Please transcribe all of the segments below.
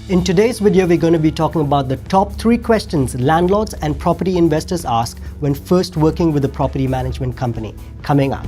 In today's video, we're going to be talking about the top 3 questions landlords and property investors ask when first working with a property management company. Coming up.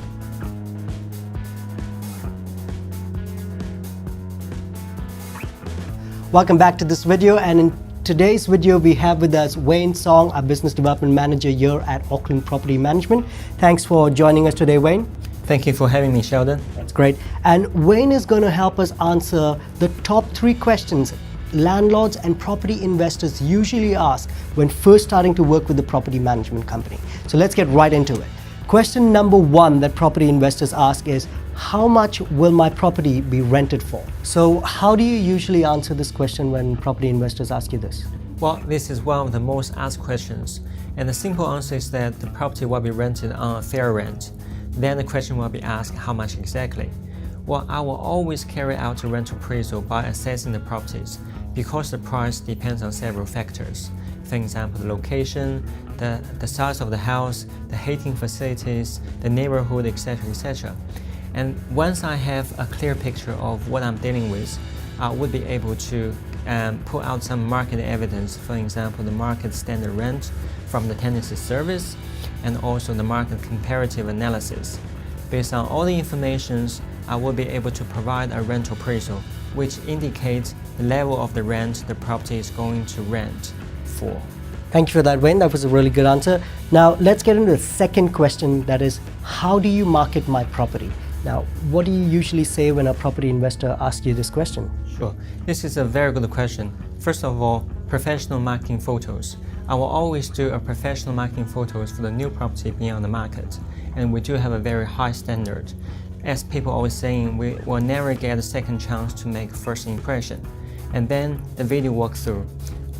Welcome back to this video, and in today's video we have with us Wayne Song, our Business Development Manager here at Auckland Property Management. Thanks for joining us today, Wayne. Thank you for having me, Sheldon. That's great. And Wayne is going to help us answer the top 3 questions landlords and property investors usually ask when first starting to work with the property management company. So let's get right into it. Question number 1 that property investors ask is, how much will my property be rented for? So how do you usually answer this question when property investors ask you this? Well, this is one of the most asked questions. And the simple answer is that the property will be rented on a fair rent. Then the question will be asked, how much exactly? Well, I will always carry out a rental appraisal by assessing the properties because the price depends on several factors. For example, the location, the size of the house, the heating facilities, the neighborhood, etc., etc. And once I have a clear picture of what I'm dealing with, I would be able to put out some market evidence, for example, the market standard rent from the tenancy service, and also the market comparative analysis. Based on all the information, I will be able to provide a rental appraisal, which indicates the level of the rent the property is going to rent for. Thank you for that, Wayne. That was a really good answer. Now, let's get into the second question, that is, how do you market my property? Now, what do you usually say when a property investor asks you this question? Sure. This is a very good question. First of all, professional marketing photos. I will always do a professional marketing photos for the new property being on the market, and we do have a very high standard. As people always saying, we will never get a second chance to make first impression. And then the video walkthrough.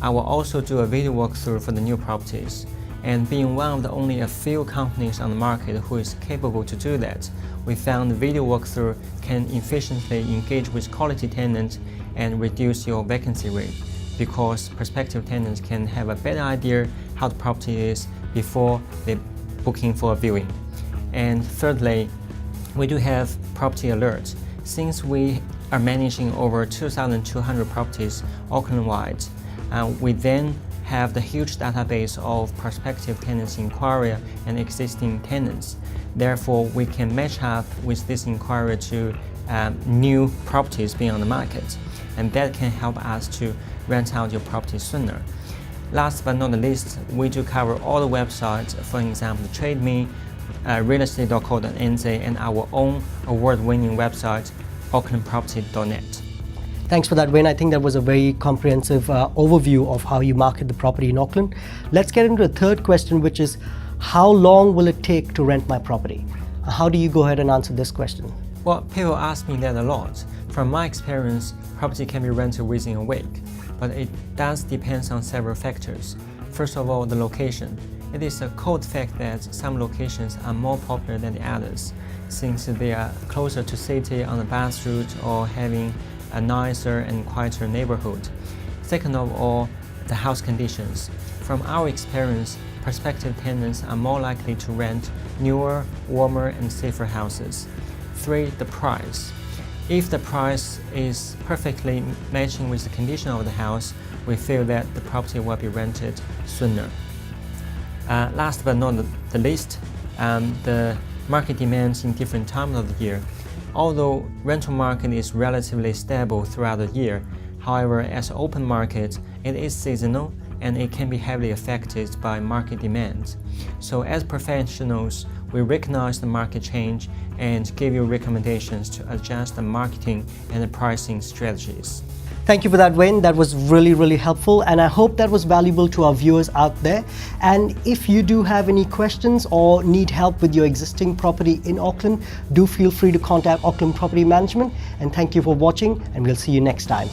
I will also do a video walkthrough for the new properties. And being one of the only a few companies on the market who is capable to do that, we found the video walkthrough can efficiently engage with quality tenants and reduce your vacancy rate, because prospective tenants can have a better idea how the property is before they booking for a viewing. And thirdly, we do have property alerts. Since we are managing over 2,200 properties Auckland-wide, we then have the huge database of prospective tenants inquiry and existing tenants. Therefore, we can match up with this inquiry to new properties being on the market, and that can help us to rent out your property sooner. Last but not the least, we do cover all the websites, for example, TradeMe, realestate.co.nz, and our own award-winning website, aucklandproperty.net. Thanks for that, Wayne. I think that was a very comprehensive overview of how you market the property in Auckland. Let's get into the third question, which is, how long will it take to rent my property? How do you go ahead and answer this question? Well, people ask me that a lot. From my experience, property can be rented within a week, but it does depend on several factors. First of all, the location. It is a cold fact that some locations are more popular than the others, since they are closer to city on the bus route or having a nicer and quieter neighborhood. Second of all, the house conditions. From our experience, prospective tenants are more likely to rent newer, warmer, and safer houses. 3, the price. If the price is perfectly matching with the condition of the house, we feel that the property will be rented sooner. Last but not the least, the market demands in different times of the year. Although rental market is relatively stable throughout the year, however, as an open market, it is seasonal and it can be heavily affected by market demand. So as professionals, we recognize the market change and give you recommendations to adjust the marketing and the pricing strategies. Thank you for that, Wayne. That was really, really helpful, and I hope that was valuable to our viewers out there. And if you do have any questions or need help with your existing property in Auckland, do feel free to contact Auckland Property Management. And thank you for watching, and we'll see you next time.